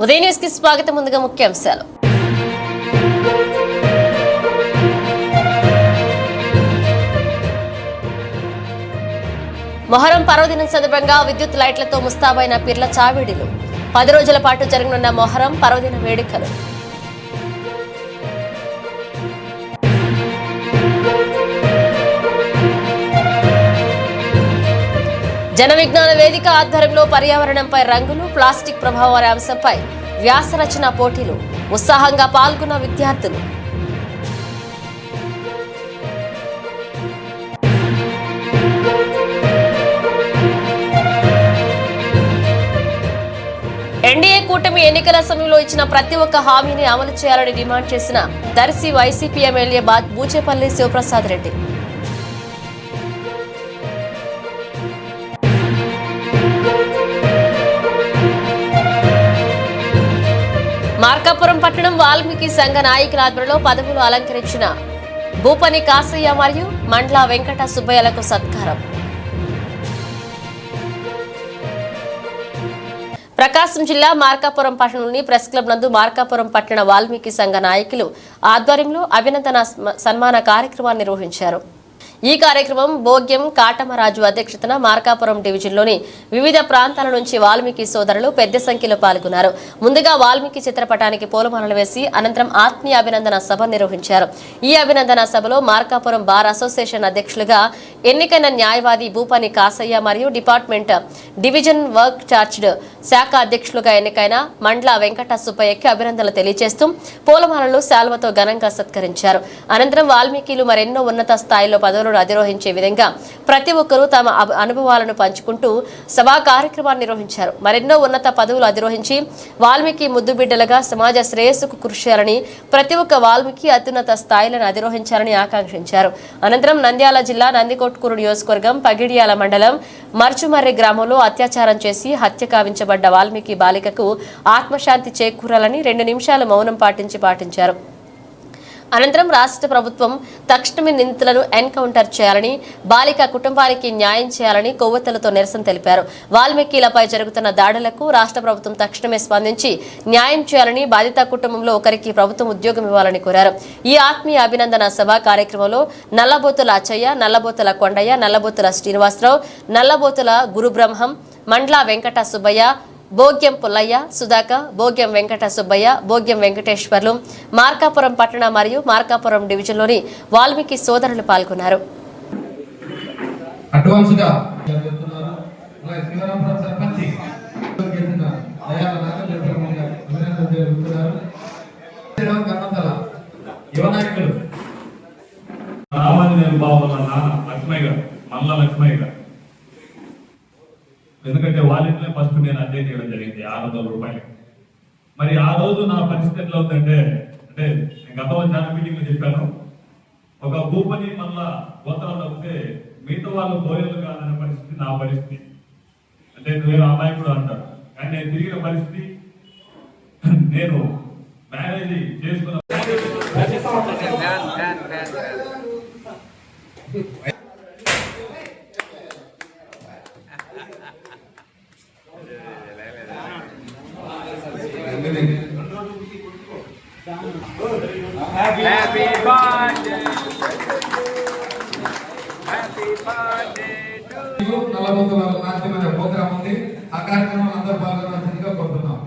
ఉదయ news కి స్వాగతం. ముందుగా ముఖ్యాంశాలు. మొహరం పర్వదినం సందర్భంగా విద్యుత్ లైట్లతో ముస్తాబైన పిర్ల చావిడిలు. 10 రోజుల పాటు జరగనున్న మొహరం పర్వదిన వేడుకలు. జన విజ్ఞాన వేదిక ఆధ్వర్యంలో పర్యావరణంపై రంగులు, ప్లాస్టిక్ ప్రభావం అనే అంశంపై వ్యాస రచన పోటీలు. ఉత్సాహంగా పాల్గొన్న విద్యార్థులు. ఎన్డీఏ కూటమి ఎన్నికల సమయంలో ఇచ్చిన ప్రతి ఒక్క హామీని అమలు చేయాలని డిమాండ్ చేసిన దర్శి వైసీపీ ఎమ్మెల్యే బూచేపల్లి శివప్రసాద్ రెడ్డి. మార్కాపురం పట్టణం వాల్మీకి సంఘ నాయకుల ఆధ్వర్యంలో పదవులు అలంకరించిన భూపని కాసయ్య మరియు మండ్ల వెంకట సుబ్బయ్యలకు సత్కారం. ప్రకాశం జిల్లా మార్కాపురం పట్టణంలోని ప్రెస్ క్లబ్ నందు మార్కాపురం పట్టణ వాల్మీకి సంఘ నాయకులు ఆధ్వర్యంలో అభినందన సన్మాన కార్యక్రమాన్ని నిర్వహించారు. ఈ కార్యక్రమం భోగ్యం కాటమరాజు అధ్యక్షతన మార్కాపురం డివిజన్లోని వివిధ ప్రాంతాల నుంచి వాల్మీకి సోదరులు పెద్ద సంఖ్యలో పాల్గొన్నారు. ముందుగా వాల్మీకి చిత్రపటానికి పూలమాలలు వేసి అనంతరం ఆత్మీయ అభినందన సభ నిర్వహించారు. ఈ అభినందన సభలో మార్కాపురం బార్ అసోసియేషన్ అధ్యక్షులుగా ఎన్నికైన న్యాయవాది భూపని కాసయ్య మరియు డిపార్ట్మెంట్ డివిజన్ వర్క్ చార్జ్డ్ శాఖ అధ్యక్షులుగా ఎన్నికైన మండ్ల వెంకట సుబ్బయ్యకి అభినందనలు తెలియజేస్తూ పూలమాలలు శాల్వతో ఘనంగా సత్కరించారు. అనంతరం వాల్మీకిలు మరెన్నో ఉన్నత స్థాయిలో పదవులను అధిరోహించే విధంగా ప్రతి ఒక్కరూ తమ అనుభవాలను పంచుకుంటూ సభా కార్యక్రమాన్ని నిర్వహించారు. మరెన్నో ఉన్నత పదవులు అధిరోహించి వాల్మీకి ముద్దు బిడ్డలుగా సమాజ శ్రేయస్సుకు కృషి చేయాలని, ప్రతి ఒక్క వాల్మీకి అత్యున్నత స్థాయిలను అధిరోహించాలని ఆకాంక్షించారు. అనంతరం నంద్యాల జిల్లా నందికొట్కూరు నియోజకవర్గం పగిడియాల మండలం మర్చుమర్రి గ్రామంలో అత్యాచారం చేసి హత్య కావించబడ్డ వాల్మీకి బాలికకు ఆత్మశాంతి చేకూరాలని 2 నిమిషాలు మౌనం పాటించారు. అనంతరం రాష్ట్ర ప్రభుత్వం తక్షణమే నిందితులను ఎన్కౌంటర్ చేయాలని, బాలిక కుటుంబానికి న్యాయం చేయాలని కొవ్వొత్తులతో నిరసన తెలిపారు. వాల్మీకిలపై జరుగుతున్న దాడులకు రాష్ట్ర ప్రభుత్వం తక్షణమే స్పందించి న్యాయం చేయాలని, బాధిత కుటుంబంలో ఒకరికి ప్రభుత్వం ఉద్యోగం ఇవ్వాలని కోరారు. ఈ ఆత్మీయ అభినందన సభ కార్యక్రమంలో నల్లబోతుల అచ్చయ్య, నల్లబోతుల కొండయ్య, నల్లబోతుల శ్రీనివాసరావు, నల్లబోతుల గురుబ్రహ్మం, మండ్ల వెంకట సుబ్బయ్య, భోగ్యం పుల్లయ్య, సుధాక, భోగ్యం వెంకట సుబ్బయ్య, భోగ్యం వెంకటేశ్వర్లు, మార్కాపురం పట్టణ మరియు మార్కాపురం డివిజన్లోని వాల్మీకి సోదరులు పాల్గొన్నారు. ఎందుకంటే వాళ్ళింట్లో ఫస్ట్ నేను అధ్యయనం చేయడం జరిగింది 600 రూపాయలు. మరి ఆ రోజు నా పరిస్థితి ఎట్లా ఉందంటే, అంటే నేను గతంలో చాలా మీటింగ్లో చెప్పాను, ఒక భూపని మళ్ళా గోత్రాలు వస్తే మిగతా వాళ్ళు బోయలు కాదనే పరిస్థితి నా పరిస్థితి. అంటే నువ్వేమో అమ్మాయి కూడా అంటారు, కానీ నేను తిరిగిన పరిస్థితి, నేను మ్యారేజ్ చేసుకున్న Happy birthday. Happy birthday to you. నల్లబోతుల నాట్యమైన ప్రోగ్రామ్ ఉంది. ఆ కార్యక్రమం అందరూ పాల్గొనాల్సిందిగా కోరుతున్నాం.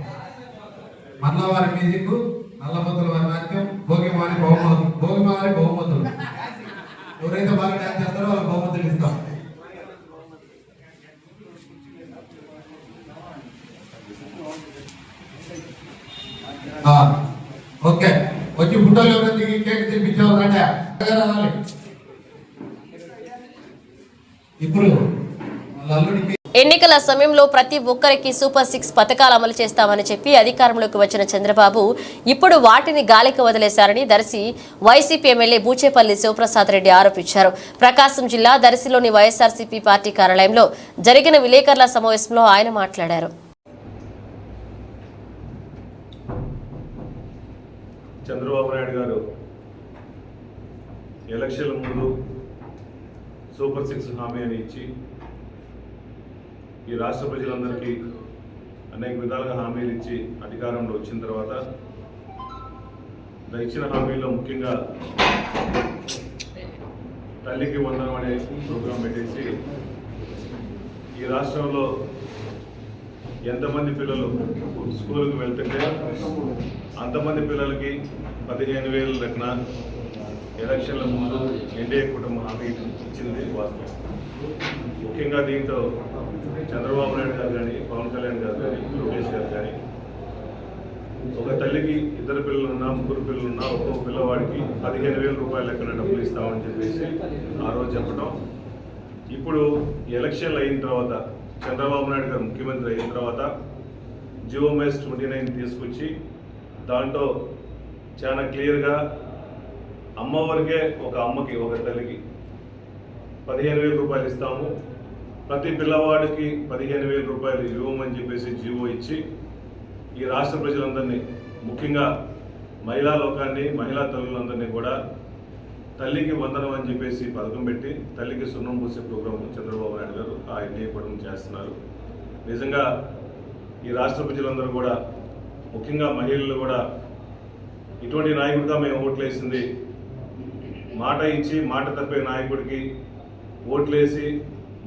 మళ్ళా వారి మ్యూజిక్, నల్లబోతుల వారి నాట్యం, భోగిమారి బహుమతులు. ఎవరైతే బాగా డాన్స్ చేస్తారో వాళ్ళకి బహుమతులు ఇస్తాం. ఓకే, వచ్చి ఫోటోలు ఎవరైనా దిగి కేక్ తినిపించేవాళ్ళంటే రావాలి. ఇప్పుడు ఎన్నికల సమయంలో ప్రతి ఒక్కరికి సూపర్ 6 పథకాలు అమలు చేస్తామని చెప్పి అధికారంలోకి వచ్చిన చంద్రబాబు ఇప్పుడు వాటిని గాలికి వదిలేశారని దర్శి వైసీపీ ఎమ్మెల్యే బూచేపల్లి శివప్రసాద్ రెడ్డి ఆరోపించారు. ప్రకాశం జిల్లా దర్శిలోని వైఎస్ఆర్సీపీ పార్టీ కార్యాలయంలో జరిగిన విలేకరుల సమావేశంలో ఆయన మాట్లాడారు. చంద్రబాబు నాయుడు గారు ఎలక్షన్ల ముందు సూపర్ 6 హామీ అని ఇచ్చి ఈ రాష్ట్ర ప్రజలందరికీ అనేక విధాలుగా హామీలు ఇచ్చి అధికారంలో వచ్చిన తర్వాత ఇచ్చిన హామీల్లో ముఖ్యంగా తల్లికి వందనం అనే ప్రోగ్రాం పెట్టేసి ఈ రాష్ట్రంలో ఎంతమంది పిల్లలు స్కూల్కి వెళ్తుంటే అంతమంది పిల్లలకి 15,000 లెక్కన ఎలక్షన్ల ముందు ఎన్డీఏ కుటుంబం హామీ ఇచ్చింది వాస్తవం. ముఖ్యంగా దీంతో చంద్రబాబు నాయుడు గారు కానీ, పవన్ కళ్యాణ్ గారు కానీ, లోకేష్ గారు కానీ ఒక తల్లికి 2 పిల్లలున్నా 3 పిల్లలున్నా ఒక్కొక్క పిల్లవాడికి 15,000 రూపాయల లెక్కన డబ్బులు ఇస్తామని చెప్పేసి ఆ రోజు చెప్పడం. ఇప్పుడు ఎలక్షన్లు అయిన తర్వాత చంద్రబాబు నాయుడు గారు ముఖ్యమంత్రి అయిన తర్వాత జియోమెస్ 29 తీసుకొచ్చి దాంట్లో చాలా క్లియర్గా అమ్మవారికే ఒక అమ్మకి ఒక తల్లికి 15,000 రూపాయలు ఇస్తాము, ప్రతి పిల్లవాడికి 15,000 రూపాయలు ఇవ్వమని చెప్పేసి జీవో ఇచ్చి ఈ రాష్ట్ర ప్రజలందరినీ ముఖ్యంగా మహిళా లోకాన్ని మహిళా తల్లులందరినీ కూడా తల్లికి వందనం అని చెప్పేసి పథకం పెట్టి తల్లికి సున్నం పూసే ప్రోగ్రాం చంద్రబాబు నాయుడు గారు ఆ ఎన్డీఏ కూటమి చేస్తున్నారు. నిజంగా ఈ రాష్ట్ర ప్రజలందరూ కూడా ముఖ్యంగా మహిళలు కూడా ఇటువంటి నాయకుడిగా మేము ఓట్లేసింది, మాట ఇచ్చి మాట తప్పే నాయకుడికి ఓట్లేసి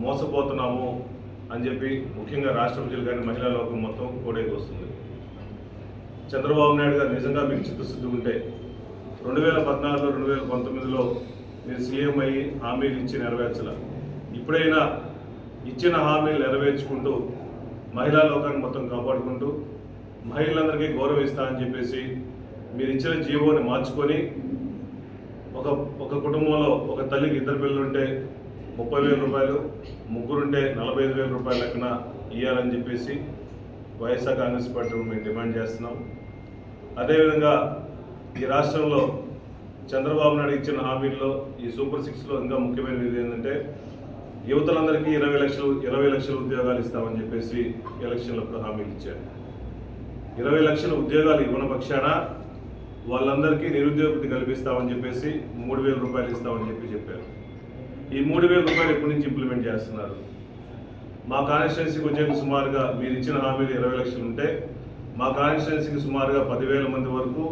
మోసపోతున్నాము అని చెప్పి ముఖ్యంగా రాష్ట్ర ప్రజలు కానీ మహిళా లోకం మొత్తం కోడేకి వస్తుంది. చంద్రబాబు నాయుడు గారు నిజంగా మీకు చిత్తశుద్ధి ఉంటే 2014 2019లో మీరు సీఎం అయ్యి హామీలు ఇచ్చి నెరవేర్చాల. ఇప్పుడైనా ఇచ్చిన హామీలు నెరవేర్చుకుంటూ మహిళా లోకాన్ని మొత్తం కాపాడుకుంటూ మహిళలందరికీ గౌరవిస్తా అని చెప్పేసి మీరు ఇచ్చిన జీవోని మార్చుకొని ఒక కుటుంబంలో ఒక తల్లికి 2 పిల్లలుంటే 30,000 రూపాయలు, ముగ్గురుంటే 45,000 రూపాయల లెక్కన ఇవ్వాలని చెప్పేసి వైఎస్ఆర్ కాంగ్రెస్ పార్టీ మేము డిమాండ్ చేస్తున్నాం. అదేవిధంగా ఈ రాష్ట్రంలో చంద్రబాబు నాయుడు ఇచ్చిన హామీల్లో ఈ సూపర్ 6లో ఇంకా ముఖ్యమైనది ఏంటంటే యువతలందరికీ 20 లక్షల ఉద్యోగాలు ఇస్తామని చెప్పేసి ఎలక్షన్లప్పుడు హామీలు ఇచ్చారు. 20 లక్షల ఉద్యోగాలు ఇవ్వని పక్షాన వాళ్ళందరికీ నిరుద్యోగతి కల్పిస్తామని చెప్పేసి 3,000 రూపాయలు ఇస్తామని చెప్పారు. ఈ 3,000 రూపాయలు ఎప్పటి నుంచి ఇంప్లిమెంట్ చేస్తున్నారు? మా కాన్స్టిట్యున్సీకి వచ్చేది సుమారుగా మీరు ఇచ్చిన హామీలు 20 లక్షలు ఉంటే మా కాన్స్టిట్యున్సీకి సుమారుగా 10,000 మంది వరకు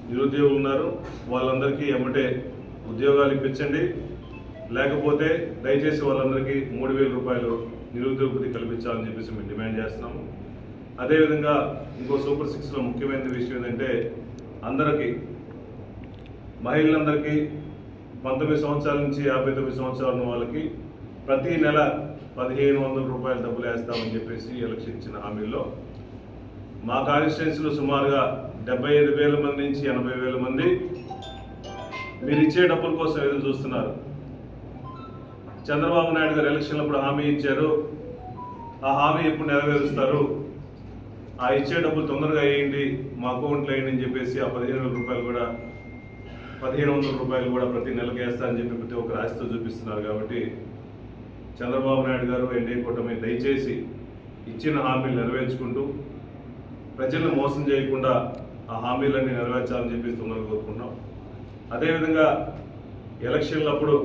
నిరుద్యోగులు ఉన్నారు. వాళ్ళందరికీ ఎమ్మటే ఉద్యోగాలు ఇప్పించండి, లేకపోతే దయచేసి వాళ్ళందరికీ 3,000 రూపాయలు నిరుద్యోగతి కల్పించాలని చెప్పేసి మేము డిమాండ్ చేస్తున్నాము. అదేవిధంగా ఇంకో సూపర్ 6లో ముఖ్యమైన విషయం ఏంటంటే అందరికీ మహిళలందరికీ 19 సంవత్సరాల నుంచి 59 సంవత్సరాల ఉన్న వాళ్ళకి ప్రతి నెల 1,500 రూపాయలు డబ్బులు వేస్తామని చెప్పేసి ఎలక్షన్ ఇచ్చిన హామీల్లో మా కాన్స్టిట్యున్సీలో సుమారుగా 75,000 మంది నుంచి 80,000 మంది మీరు ఇచ్చే డబ్బుల కోసం ఎదురు చూస్తున్నారు. చంద్రబాబు నాయుడు గారు ఎలక్షన్లప్పుడు హామీ ఇచ్చారు, ఆ హామీ ఎప్పుడు నెరవేరుస్తారు? ఆ ఇచ్చే డబ్బులు తొందరగా వేయండి, మా అకౌంట్లో వేయండి అని చెప్పేసి ఆ 15,000 రూపాయలు కూడా 1,500 రూపాయలు కూడా ప్రతి నెలకు వేస్తారని చెప్పి ప్రతి ఒక్క రాశితో చూపిస్తున్నారు. కాబట్టి చంద్రబాబు నాయుడు గారు ఎన్డీఏ కూటమి దయచేసి ఇచ్చిన హామీలు నెరవేర్చుకుంటూ ప్రజలను మోసం చేయకుండా ఆ హామీలన్నీ నెరవేర్చాలని చెప్పి తొందరగా కోరుకుంటున్నాం. అదేవిధంగా ఎలక్షన్లప్పుడు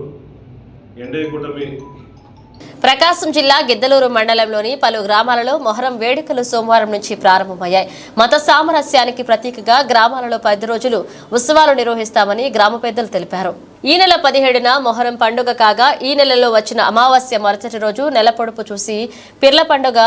ఎన్డీఏ కూటమి ప్రకాశం జిల్లా గిద్దలూరు మండలంలోని పలు గ్రామాలలో మొహరం వేడుకలు సోమవారం నుంచి ప్రారంభమయ్యాయి. మత సామరస్యానికి ప్రతీకగా గ్రామాలలో 10 రోజులు ఉత్సవాలు నిర్వహిస్తామని గ్రామ పెద్దలు తెలిపారు. ఈ నెల 17న మొహరం పండుగ కాగా ఈ నెలలో వచ్చిన అమావాస్య మరుసటి రోజు నెల పొడుపు చూసి పిర్ల పండుగ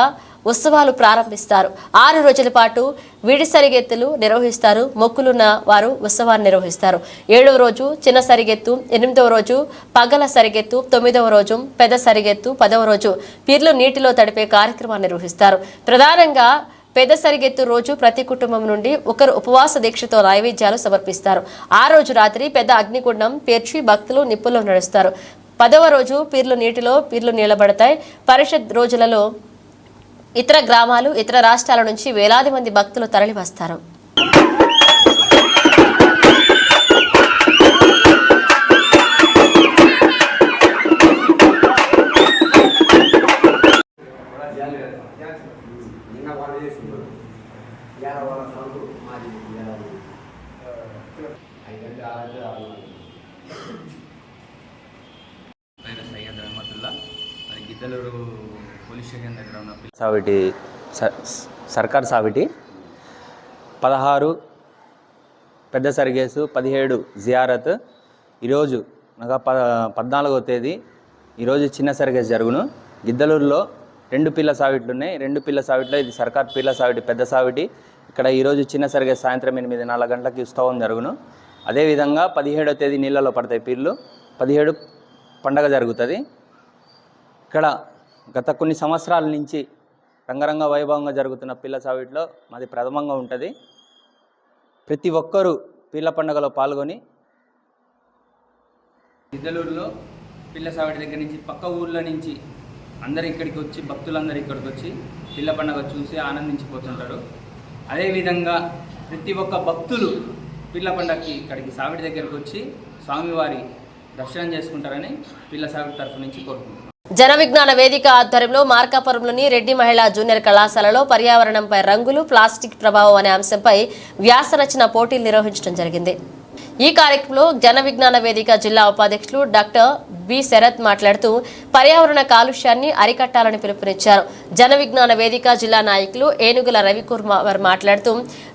ఉత్సవాలు ప్రారంభిస్తారు. 6 రోజుల పాటు విడి సరిగెత్తులు నిర్వహిస్తారు. మొక్కులున్న వారు ఉత్సవాన్ని నిర్వహిస్తారు. 7వ రోజు చిన్న సరిగెత్తు, 8వ రోజు పగల సరిగెత్తు, 9వ రోజు పెద్ద సరిగెత్తు, 10వ రోజు పీర్లు నీటిలో తడిపే కార్యక్రమాన్ని నిర్వహిస్తారు. ప్రధానంగా పెద్ద సరిగెత్తు రోజు ప్రతి కుటుంబం నుండి ఒకరు ఉపవాస దీక్షతో నైవేద్యాలు సమర్పిస్తారు. ఆ రోజు రాత్రి పెద్ద అగ్నిగుండం పేర్చి భక్తులు నిప్పుల్లో నడుస్తారు. 10వ రోజు పీర్లు నిలబడతాయి. పరిషత్ రోజులలో ఇతర గ్రామాలు, ఇతర రాష్ట్రాల నుంచి వేలాది మంది భక్తులు తరలి వస్తారు. గిద్దలూరు పోలీస్ స్టేషన్ దగ్గర ఉన్న సావిటి సర్కార్ సావిటి 16 పెద్ద సర్గేసు 17 జియారత్. ఈరోజు అనగా 14వ తేదీ ఈరోజు చిన్న సర్గేస్ జరుగును. గిద్దలూరులో 2 పిల్ల సావిట్లు ఉన్నాయి. 2 పిల్ల సావిట్లో ఇది సర్కార్ పిల్ల సావిటి పెద్ద సావిటి. ఇక్కడ ఈరోజు చిన్న సర్గేస్ సాయంత్రం 8-4 గంటలకి ఉత్సవం జరుగును. అదేవిధంగా 17వ తేదీ నీళ్ళలో పడతాయి పీర్లు. 17 పండగ జరుగుతుంది. ఇక్కడ గత కొన్ని సంవత్సరాల నుంచి రంగరంగ వైభవంగా జరుగుతున్న పిల్ల సావిట్లో మాది ప్రథమంగా ఉంటుంది. ప్రతి ఒక్కరూ పిల్ల పండుగలో పాల్గొని గిద్దలూరులో పిల్ల సావిటి దగ్గర నుంచి పక్క ఊళ్ళ నుంచి అందరు ఇక్కడికి వచ్చి భక్తులందరూ ఇక్కడికి వచ్చి పిల్ల పండుగ చూసి ఆనందించిపోతుంటారు. అదేవిధంగా ప్రతి ఒక్క భక్తులు పిల్ల పండుగకి ఇక్కడికి సావిటి దగ్గరికి వచ్చి స్వామివారి దర్శనం చేసుకుంటారని పిల్ల సావిటి తరఫు నుంచి కోరుకుంటున్నాం. జన విజ్ఞాన వేదిక ఆధ్వర్యంలో మార్కాపురంలోని రెడ్డి మహిళా జూనియర్ కళాశాలలో పర్యావరణంపై రంగులు ప్లాస్టిక్ ప్రభావం అనే అంశంపై వ్యాసరచన పోటీలు నిర్వహించడం జరిగింది. ఈ కార్యక్రమంలో జన విజ్ఞాన వేదిక జిల్లా ఉపాధ్యక్షులు డాక్టర్ బి శరత్ మాట్లాడుతూ పర్యావరణ కాలుష్యాన్ని అరికట్టాలని పిలుపునిచ్చారు. జన విజ్ఞాన వేదిక జిల్లా నాయకులు ఏనుగుల రవికుమార్ మాట్లాడుతూ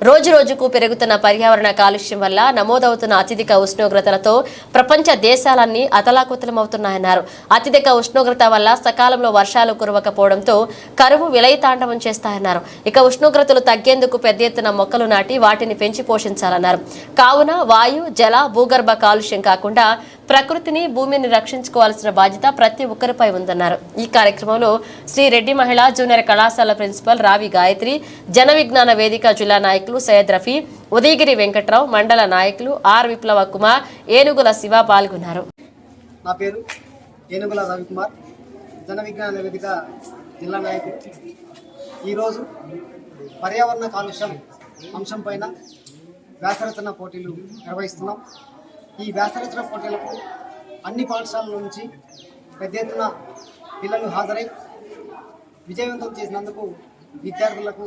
రోజురోజుకు పెరుగుతున్న పర్యావరణ కాలుష్యం వల్ల నమోదవుతున్న అత్యధిక ఉష్ణోగ్రతలతో ప్రపంచ దేశాలన్నీ అతలాకుతలమవుతున్నాయన్నారు. అత్యధిక ఉష్ణోగ్రత వల్ల సకాలంలో వర్షాలు కురవకపోవడంతో కరువు విలయతాండవం చేస్తాయన్నారు. ఇక ఉష్ణోగ్రతలు తగ్గేందుకు పెద్ద ఎత్తున మొక్కలు నాటి వాటిని పెంచి పోషించాలన్నారు. కావున వాయు, జల, భూగర్భ కాలుష్యం కాకుండా ప్రకృతిని, భూమిని రక్షించుకోవాల్సిన బాధ్యత ప్రతి ఒక్కరిపై ఉందన్నారు. ఈ కార్యక్రమంలో శ్రీ రెడ్డి మహిళా జూనియర్ కళాశాల ప్రిన్సిపల్ రావి గాయత్రి, జన విజ్ఞాన వేదిక జిల్లా నాయకులు సయ్యద్ రఫీ, ఉదయగిరి వెంకట్రావు, మండల నాయకులు ఆర్ విప్లవ కుమార్, ఏనుగుల శివ పాల్గొన్నారు. నా పేరు ఏనుగుల రవికుమార్, జన విజ్ఞాన వేదిక జిల్లా నాయకులు. ఈరోజు పర్యావరణ కాలుష్యం అంశం పైన వ్యాసరచన పోటీలు నిర్వహిస్తున్నాం. ఈ వ్యాసరచన పోటీలకు అన్ని పాఠశాలల నుంచి పెద్ద ఎత్తున పిల్లలు హాజరై విజయవంతం చేసినందుకు విద్యార్థులకు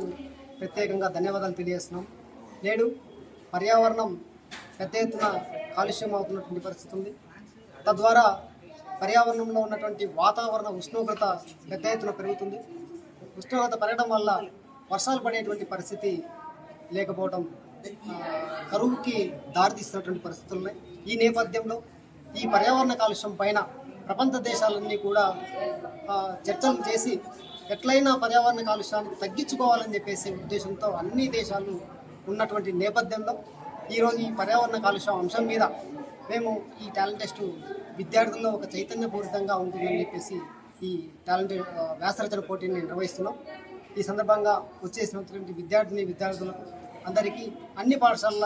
ప్రత్యేకంగా ధన్యవాదాలు తెలియజేస్తున్నాం. నేడు పర్యావరణం పెద్ద ఎత్తున కాలుష్యం అవుతున్నటువంటి పరిస్థితి ఉంది. తద్వారా పర్యావరణంలో ఉన్నటువంటి వాతావరణ ఉష్ణోగ్రత పెద్ద ఎత్తున పెరుగుతుంది. ఉష్ణోగ్రత పెరగడం వల్ల వర్షాలు పడేటువంటి పరిస్థితి లేకపోవడం కరువుకి దారితీస్తున్నటువంటి పరిస్థితులు ఉన్నాయి. ఈ నేపథ్యంలో ఈ పర్యావరణ కాలుష్యం పైన ప్రపంచ దేశాలన్నీ కూడా చర్చలు చేసి ఎట్లయినా పర్యావరణ కాలుష్యాన్ని తగ్గించుకోవాలని చెప్పేసి ఉద్దేశంతో అన్ని దేశాలు ఉన్నటువంటి నేపథ్యంలో ఈరోజు ఈ పర్యావరణ కాలుష్యం అంశం మీద మేము ఈ టాలెంట్ టెస్ట్ విద్యార్థుల్లో ఒక చైతన్యపూరితంగా ఉంటుందని చెప్పేసి ఈ టాలెంట్ వ్యాసరచన పోటీని నిర్వహిస్తున్నాం. ఈ సందర్భంగా వచ్చేసినటువంటి విద్యార్థులకు అందరికీ అన్ని పాఠశాలల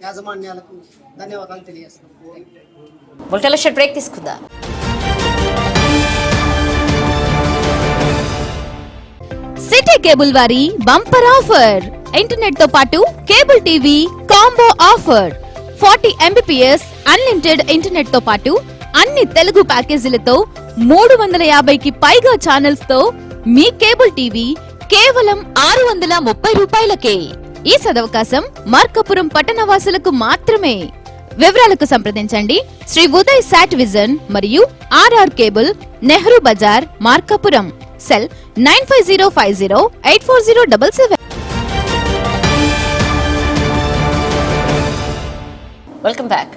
యాజమాన్యాలకు ధన్యవాదాలు తెలియజేస్తున్నాం. బ్రేక్ తీసుకుందా. సిటీ కేబుల్ వారి బంపర్ ఆఫర్, ఇంటర్నెట్ తో పాటు cable TV combo offer. 40 Mbps unlimited internet తో పాటు అన్ని తెలుగు ప్యాకేజీలతో 350కి పైగా ఛానల్స్ తో మీ కేబుల్ టీవీ కేవలం 630 రూపాయలకే. ఈ సదవకాశం మార్కాపురం పట్టణవాసులకు మాత్రమే. వివరాలకు సంప్రదించండి శ్రీ ఉదయ్ సాట్ విజన్ మరియు RR cable, Nehru Bazar, Markapuram. Cell 9505084077. Welcome back.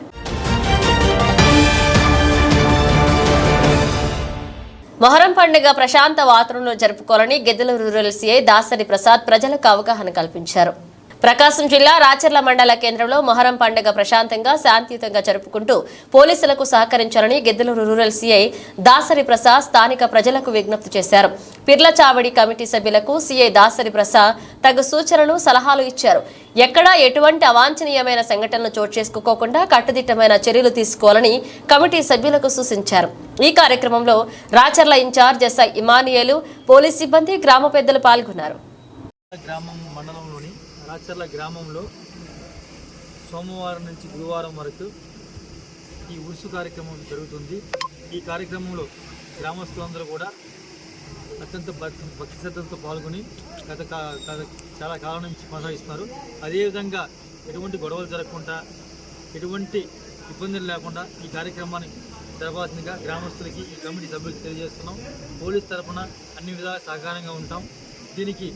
Muharram పండుగ ప్రశాంత వాతావరణంలో జరుపుకోవాలని గిద్దలూరు రూరల్ సీఐ దాసరి ప్రసాద్ ప్రజలకు అవగాహన కల్పించారు. ప్రకాశం జిల్లా రాచర్ల మండల కేంద్రంలో మొహరం పండుగ ప్రశాంతంగా శాంతియుతంగా జరుపుకుంటూ పోలీసులకు సహకరించాలని గిద్దలూరు రూరల్ సీఐ దాసరి ప్రసాద్ స్థానిక ప్రజలకు విజ్ఞప్తి చేశారు. పిర్ల చావడి కమిటీ సభ్యులకు సీఐ దాసరి ప్రసాద్ తగు సూచనలు, సలహాలు ఇచ్చారు. ఎక్కడా ఎటువంటి అవాంఛనీయమైన సంఘటనలు చోటు చేసుకోకుండా కట్టుదిట్టమైన చర్యలు తీసుకోవాలని కమిటీ సభ్యులకు సూచించారు. ఈ కార్యక్రమంలో Racharla incharge SI Emmanuel, police సిబ్బంది, గ్రామ పెద్దలు పాల్గొన్నారు. రాచర్ల గ్రామంలో సోమవారం నుంచి గురువారం వరకు ఈ ఉరుసు కార్యక్రమం జరుగుతుంది. ఈ కార్యక్రమంలో గ్రామస్తులందరూ కూడా అత్యంత భక్తి శ్రద్ధలతో పాల్గొని చాలా కాలం నుంచి కొనసాగిస్తున్నారు. అదేవిధంగా ఎటువంటి గొడవలు జరగకుండా, ఎటువంటి ఇబ్బందులు లేకుండా ఈ కార్యక్రమాన్ని జరపాల్సిందిగా గ్రామస్తులకి, ఈ కమిటీ సభ్యులకు తెలియజేస్తున్నాం. పోలీస్ తరఫున అన్ని విధాలా సహకారంగా ఉంటాం. దీనికి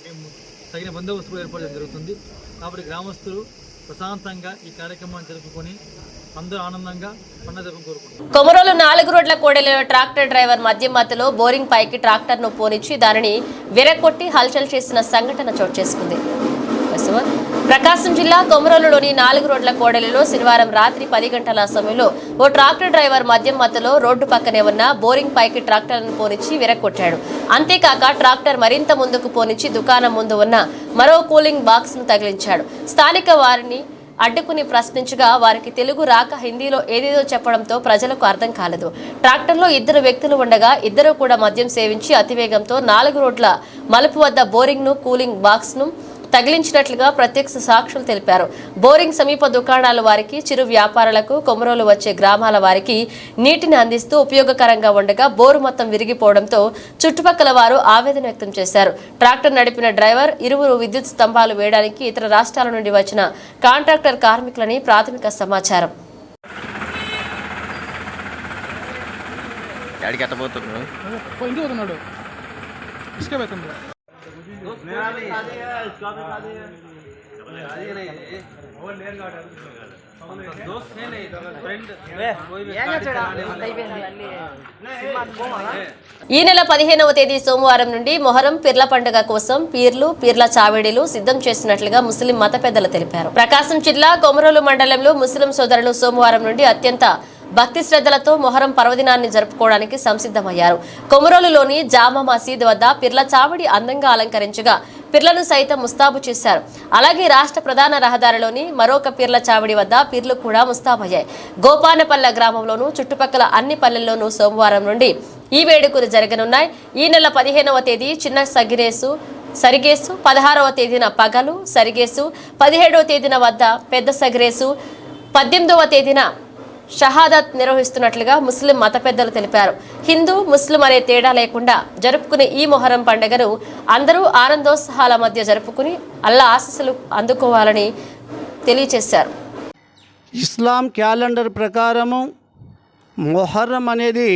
మేము తగిన బందోబస్తు ఏర్పాటు చేయడం జరుగుతుంది. కాబట్టి గ్రామస్తులు ప్రశాంతంగా ఈ కార్యక్రమాన్ని జరుపుకొని అందరూ ఆనందంగా పండుగ జరుపుకొని కోరుకుంటున్నారు. కొమరోలు 4 రోడ్ల కోడెలలో ట్రాక్టర్ డ్రైవర్ మద్యం మత్తులో బోరింగ్ పైకి ట్రాక్టర్ను పోనిచ్చి దానిని విరగొట్టి హల్చల్ చేసిన సంఘటన చోటు చేసుకుంది. ప్రకాశం జిల్లా కొమరోలులోని 4 రోడ్ల కోడెలలో శనివారం రాత్రి 10 గంటల సమయంలో ఓ ట్రాక్టర్ డ్రైవర్ మద్యం మత్తులో రోడ్డు పక్కనే ఉన్న బోరింగ్ పైకి ట్రాక్టర్ను పోనిచ్చి విరగొట్టాడు. అంతేకాక ట్రాక్టర్ మరింత ముందుకు పోనిచ్చి దుకాణం ముందు ఉన్న మరో కూలింగ్ బాక్స్ ను తగిలించాడు. స్థానిక వారిని అడ్డుకుని ప్రశ్నించగా వారికి తెలుగు రాక హిందీలో ఏదేదో చెప్పడంతో ప్రజలకు అర్థం కాలేదు. ట్రాక్టర్లో 2 వ్యక్తులు ఉండగా ఇద్దరు కూడా మద్యం సేవించి అతివేగంతో 4 రోడ్ల మలుపు వద్ద బోరింగ్ ను కూలింగ్ బాక్స్ ను తగిలించినట్లుగా ప్రత్యక్ష సాక్షులు తెలిపారు. బోరింగ్ సమీప దుకాణాల వారికి, చిరు వ్యాపారులకు, కొమరోలు వచ్చే గ్రామాల వారికి నీటిని అందిస్తూ ఉపయోగకరంగా ఉండగా బోరు మొత్తం విరిగిపోవడంతో చుట్టుపక్కల వారు ఆవేదన వ్యక్తం చేశారు. ట్రాక్టర్ నడిపిన డ్రైవర్, ఇరువురు విద్యుత్ స్తంభాలు వేయడానికి ఇతర రాష్ట్రాల నుండి వచ్చిన కాంట్రాక్టర్ కార్మికులని ప్రాథమిక సమాచారం. ఈ నెల 15వ తేదీ సోమవారం నుండి మొహరం పీర్ల పండుగ కోసం పీర్ల చావేడీలు సిద్ధం చేసినట్లుగా ముస్లిం మత పెద్దలు తెలిపారు. ప్రకాశం జిల్లా కొమరోలు మండలంలో ముస్లిం సోదరులు సోమవారం నుండి అత్యంత భక్తి శ్రద్ధలతో మొహరం పర్వదినాన్ని జరుపుకోవడానికి సంసిద్ధమయ్యారు. కొమరోలులోని జామా మసీద్ వద్ద పిర్ల చావడి అందంగా అలంకరించగా పిర్లను సైతం ముస్తాబు చేశారు. అలాగే రాష్ట్ర ప్రధాన రహదారిలోని మరొక పిర్ల చావడి వద్ద పిర్లు కూడా ముస్తాబయ్యాయి. గోపానపల్లె గ్రామంలోనూ చుట్టుపక్కల అన్ని పల్లెల్లోనూ సోమవారం నుండి ఈ వేడుకలు జరగనున్నాయి. ఈ నెల 15వ తేదీ చిన్న సరిగేసు, 16వ తేదీన పగలు సరిగేసు, 17వ తేదీన వద్ద పెద్ద సగిరేసు, 18వ తేదీన షహాదత్ నిర్వహిస్తున్నట్లుగా ముస్లిం మత పెద్దలు తెలిపారు. హిందూ, ముస్లిం అనే తేడా లేకుండా జరుపుకునే ఈ మొహరం పండుగను అందరూ ఆనందోత్సాహాల మధ్య జరుపుకుని అల్లా ఆశీస్సులు అందుకోవాలని తెలియజేశారు. ఇస్లాం క్యాలెండర్ ప్రకారము మొహర్రం అనేది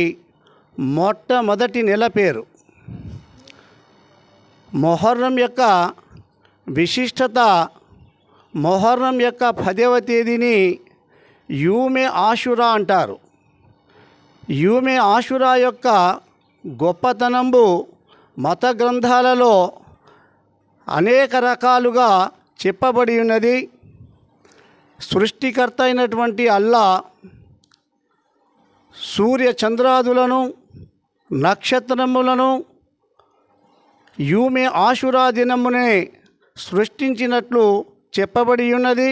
మొట్టమొదటి నెల పేరు. మొహర్రం యొక్క విశిష్టత, మొహర్రం యొక్క 10వ తేదీని యూమే ఆషురా అంటారు. యూమే ఆషురా యొక్క గొప్పతనంబు మత గ్రంథాలలో అనేక రకాలుగా చెప్పబడి ఉన్నది. సృష్టికర్త అయినటువంటి అల్లా సూర్య చంద్రాదులను, నక్షత్రములను యూమే ఆషురా దినమునే సృష్టించినట్లు చెప్పబడి ఉన్నది.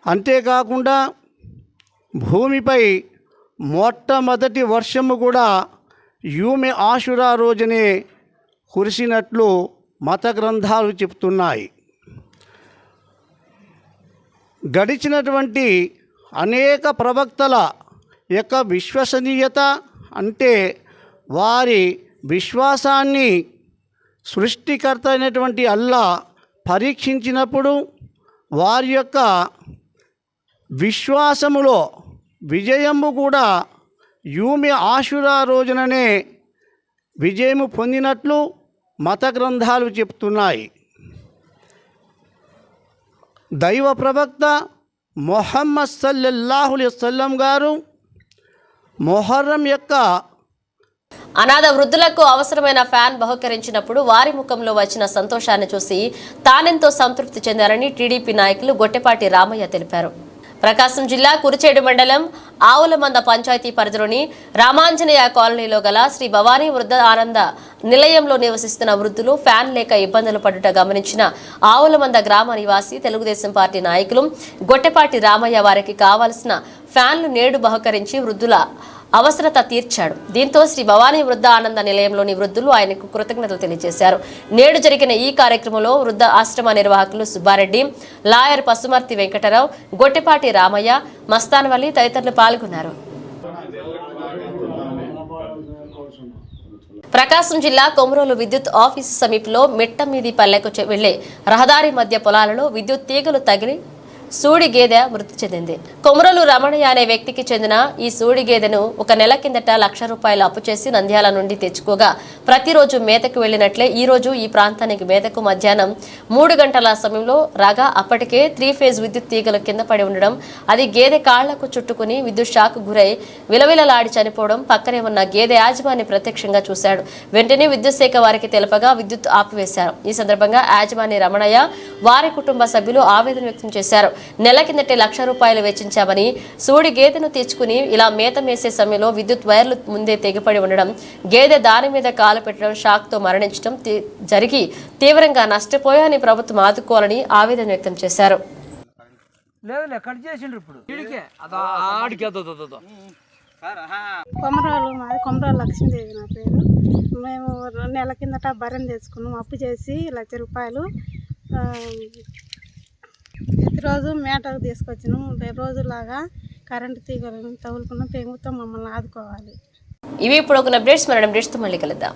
అంతేకాకుండా భూమిపై మొట్టమొదటి వర్షము కూడా యూమే ఆషురా రోజునే కురిసినట్లు మత గ్రంథాలు చెప్తున్నాయి. గడిచినటువంటి అనేక ప్రవక్తల యొక్క విశ్వసనీయత అంటే వారి విశ్వాసాన్ని సృష్టికర్త అయినటువంటి అల్లా పరీక్షించినప్పుడు వారి యొక్క విశ్వాసములో విజయము కూడా యూమి ఆషురా రోజుననే విజయము పొందినట్లు మత గ్రంథాలు చెప్తున్నాయి. దైవ ప్రవక్త మొహమ్మద్ సల్లల్లాహు అలైహి వసల్లం గారు మొహర్రం యొక్క అనాథ వృద్ధులకు అవసరమైన ఫ్యాన్ బహుకరించినప్పుడు వారి ముఖంలో వచ్చిన సంతోషాన్ని చూసి తానెంతో సంతృప్తి చెందారని టీడీపీ నాయకులు గొట్టెపాటి రామయ్య తెలిపారు. ప్రకాశం జిల్లా కురిచేడు మండలం ఆవులమంద పంచాయతీ పరిధిలోని రామాంజనేయ కాలనీలో గల శ్రీ భవానీ వృద్ధ ఆనంద నిలయంలో నివసిస్తున్న వృద్ధులు ఫ్యాన్ లేక ఇబ్బందులు పడుట గమనించిన ఆవులమంద గ్రామ నివాసి తెలుగుదేశం పార్టీ నాయకులు గొట్టెపాటి రామయ్య వారికి కావలసిన ఫ్యాన్లు నేడు బహుకరించి వృద్ధుల అవసరత తీర్చాడు. దీంతో శ్రీ భవానీ వృద్ధ ఆనంద నిలయంలోని వృద్ధులు ఆయనకు కృతజ్ఞతలు తెలియజేశారు. నేడు జరిగిన ఈ కార్యక్రమంలో వృద్ధ ఆశ్రమ నిర్వాహకులు సుబ్బారెడ్డి, లాయర్ పసుమర్తి వెంకటరావు, గొట్టెపాటి రామయ్య, మస్తాన్వల్లి తదితరులు పాల్గొన్నారు. ప్రకాశం జిల్లా కొమరోలు విద్యుత్ ఆఫీసు సమీపంలో మిట్టమీది పల్లెకు వెళ్లే రహదారి మధ్య పొలాలలో విద్యుత్ తీగలు తగిలి సూడి గేదె మృతి చెందింది. కొమరలు రమణయ్య అనే వ్యక్తికి చెందిన ఈ సూడి గేదెను ఒక నెల కిందట ₹1,00,000 అప్పు చేసి నంద్యాల నుండి తెచ్చుకోగా ప్రతిరోజు మేతకు వెళ్లినట్లే ఈ రోజు ఈ ప్రాంతానికి మేతకు మధ్యాహ్నం 3 గంటల సమయంలో రాగా అప్పటికే 3 ఫేజ్ విద్యుత్ తీగలు కింద పడి ఉండడం, అది గేదె కాళ్లకు చుట్టుకుని విద్యుత్ షాక్ గురై విలవిలలాడి చనిపోవడం పక్కనే ఉన్న గేదె యాజమాని ప్రత్యక్షంగా చూశాడు. వెంటనే విద్యుత్ శాఖ వారికి తెలపగా విద్యుత్ ఆపివేశారు. ఈ సందర్భంగా యాజమాని రమణయ్య వారి కుటుంబ సభ్యులు ఆవేదన వ్యక్తం చేశారు. నెల కిందటే ₹1,00,000 వెచ్చించామని సూడి గేదెను తెచ్చుకుని ఇలా మేత మేసే సమయంలో విద్యుత్ వైర్లు ముందే తెగిపడి ఉండడం, గేదె దాని మీద కాలు పెట్టడం, షాక్ తో మరణించడం జరిగి తీవ్రంగా నష్టపోయాని ప్రభుత్వం ఆదుకోవాలని ఆవేదన వ్యక్తం చేశారు. కొమరాలు లక్ష్మీదేవి నా పేరు. మేము నెల కిందట బర్రెను తెచ్చుకున్నాం, అప్పు చేసి ₹1,00,000 ప్రతిరోజు మేటకు తీసుకొచ్చినాం. రోజులాగా కరెంటు తీగలను తగులుకున్నాం. ప్రభుత్వం మమ్మల్ని ఆదుకోవాలి. ఇవి ఇప్పుడు ఒక అప్డేట్స్. మన అప్డేట్స్తో మళ్ళీ కలుద్దాం.